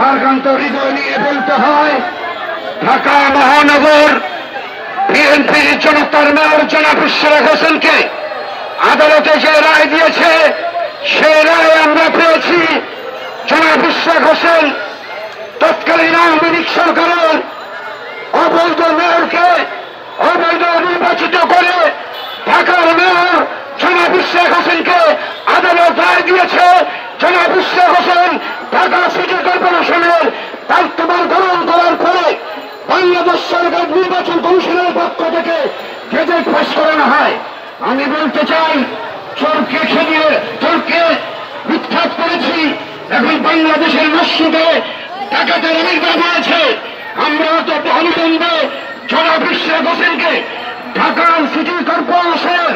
ভারাক্রান্ত হৃদয় নিয়ে বলতে হয়, ঢাকা মহানগর বিএনপির জনতার মেয়র জনাব ইশরাক হোসেনকে আদালতে যে রায় দিয়েছে সেই রায় আমরা পেয়েছি। জনাব ইশরাক হোসেন তৎকালীন আওয়ামী লীগ সরকারের অবৈধ মেয়রকে অবৈধ নির্বাচিত করে ঢাকার মেয়র জনাব ইশরাক হোসেনকে আদালত রায় দিয়েছে। জনাব ইশরাক হোসেন ঢাকা সিটি কর্পোরেশনের দায়িত্বভার গ্রহণ করার পরে বাংলাদেশ সরকার নির্বাচন কমিশনের পক্ষ থেকে গেজেট পাস করানো হয়। আমি বলতে চাই, চোরকে খেলিয়ে চোরকে বিখ্যাত করেছি, এখন বাংলাদেশের মসজিদে ডাকাতের আবির্ভাব হয়েছে। আমরা তো অবিলম্বে জনাব ইশরাক হোসেনকে ঢাকা সিটি কর্পোরেশনের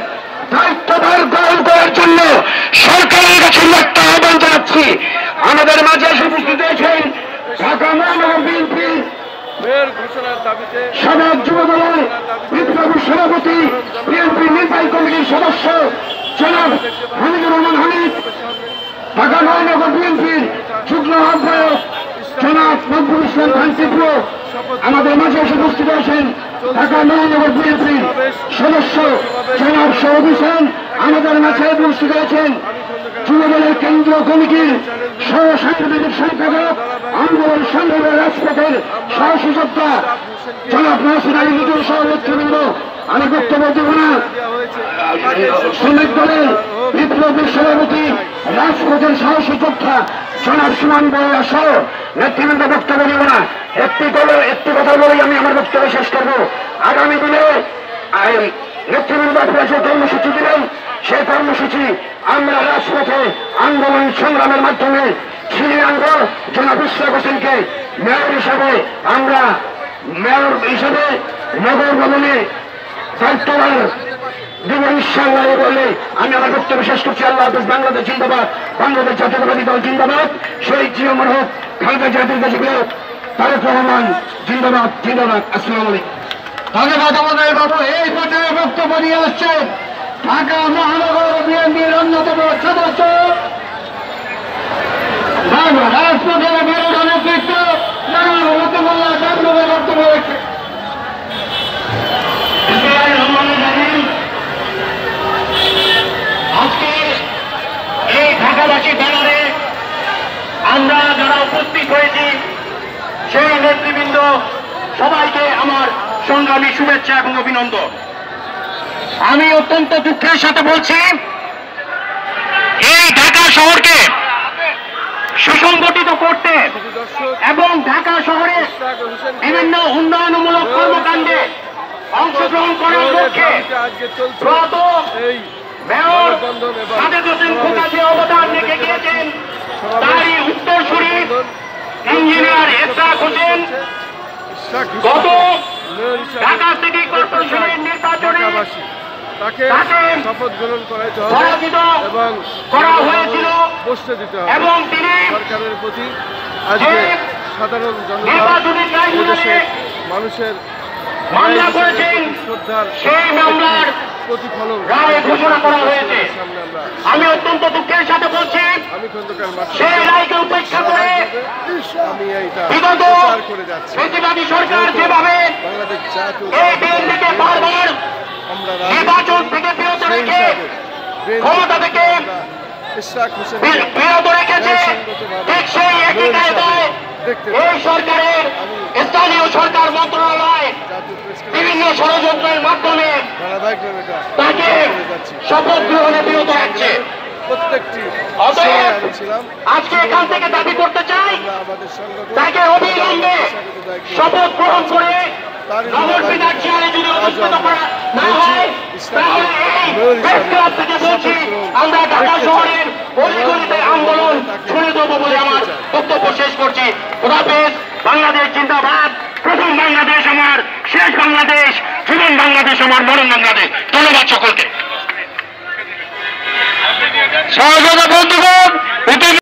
দায়িত্বভার গ্রহণ করার জন্য সরকারের কাছে একটা আহ্বান জানাচ্ছি। আমাদের মাঝে এসে উপস্থিত হয়েছেন ঢাকা মহানগর বিএনপির সাবেক যুবদলের বিপ্লবী সভাপতি, বিএনপি নির্বাহী কমিটির সদস্য জনাব হামিদুর রহমান হামিদ, ঢাকা মহানগর বিএনপির যুগ্ম আহ্বায়ক জনাব নজরুল ইসলাম খান তীব্র আমাদের মাঝে এসে উপস্থিত আছেন। ঢাকা মহানগর বিএনপির সদস্য জনাব শহীদ হোসেন আমাদের মাঝে উপস্থিত আছেন। যুবদলের কেন্দ্রীয় কমিটির সহ সাংগঠনিক সম্পাদক, আন্দোলন সংগ্রামের রাজপথের সহযোদ্ধা জনাব নাসির আলী মিটুল সহ নেতৃবৃন্দ। আমি বক্তব্য দেব না। শ্রমিক দলের বিপ্লবী সভাপতি, রাজপথের সহযোদ্ধা জনাব সুমন বড়ুয়া সহ নেতৃবৃন্দ বক্তব্য দেব না। একটি কথা বলেই আমি আমার বক্তব্য শেষ করবো। আগামী দিনে নেতৃবৃন্দ আপনারা যে কর্মসূচি দিলেন সেই কর্মসূচি আমরা রাজপথে আন্দোলন সংগ্রামের মাধ্যমে ছিনিয়ে আনব। জনাব ইশরাক হোসেনকে মেয়র হিসাবে আমরা মেয়র হিসাবে নগর ভবনে দায়িত্বভার দেব ইনশাআল্লাহ বলে আমি আমার বক্তব্য শেষ করছি। আল্লাহ হাফেজ। বাংলাদেশ জিন্দাবাদ, বাংলাদেশ জাতীয়তাবাদী দল জিন্দাবাদ, শহীদ জিয়া মরহত খালেদা জাতির কাছে তারেক রহমান জিন্দাবাদ জিন্দাবাদ। আসসালামু আলাইকুম। ধন্যবাদ। আমাদের বাবু এই পর্যায়ে বক্তব্য নিয়ে আসছেন ঢাকা মহানগর বিএনপির অন্যতম সদস্য রাজপথের বিরোধী নেতৃত্ব জনাব রহমতুল্লাহ চন্দ্রের বক্তব্য রাখছে। আজকে এই ঢাকাবাসী ব্যানারে আমরা যারা উপস্থিত হয়েছি সেই নেতৃবৃন্দ সবাইকে আমার সংগ্রামী শুভেচ্ছা এবং অভিনন্দন। আমি অত্যন্ত দুঃখের সাথে বলছি, এই ঢাকা শহরকে সুসংগঠিত করতে এবং ঢাকা শহরে বিভিন্ন উন্নয়নমূলক কর্মকাণ্ডে অংশগ্রহণ করার লক্ষ্যে প্রয়াত মেয়র সাদেক হোসেন খোকা যে অবদান রেখে গিয়েছেন তারই উত্তরসূরি ইঞ্জিনিয়ার ইশরাক হোসেন গত ঢাকা সিটি কর্পোরেশনের নির্বাচনে তাকে শপথ গ্রহণ করাইতে হবে এবং করা হয়েছিল বসতে দিতে হবে এবং তিনি সরকারের প্রতি আজকে সাধারণ জনতা মানুষের মামলা করেছেন, সেই মামলার প্রতিফলন রায় ঘোষণা করা হয়েছে। আমি অত্যন্ত দুঃখের সাথে বলছি, সেই রায়কে উপেক্ষা করে বিগত প্রতিবাদী সরকার যেভাবে এই বিএনপিকে বারবার নির্বাচন থেকে বিরত রেখে ক্ষমতা থেকে বিরত রেখেছে, ঠিক সেই একই কায়দায় এই সরকারের স্থানীয় সরকার মন্ত্রণালয় বিভিন্ন ষড়যন্ত্রের মাধ্যমে তাকে শপথ গ্রহণে বিরত রাখছে। অতএব আজকে এখান থেকে দাবি করতে চাই, তাকে অবিলম্বে শপথ গ্রহণ করে নগর বিধান চেয়ারে যদি অনুষ্ঠিত করা না হয় তাহলে এই প্রেস ক্লাব থেকে বলছি আমরা ঢাকা শহরের অলিগলিতে আন্দোলন ছুড়ে দেবো বলে আমার বক্তব্য শেষ করছি। খোদা হাফেজ। বাংলাদেশ জিন্দাবাদ। প্রথম বাংলাদেশ আমার, শেষ বাংলাদেশ, জীবন বাংলাদেশ আমার, মরণ বাংলাদেশ। ধন্যবাদ সকলকে। সহযোগিতা বন্ধুগণ।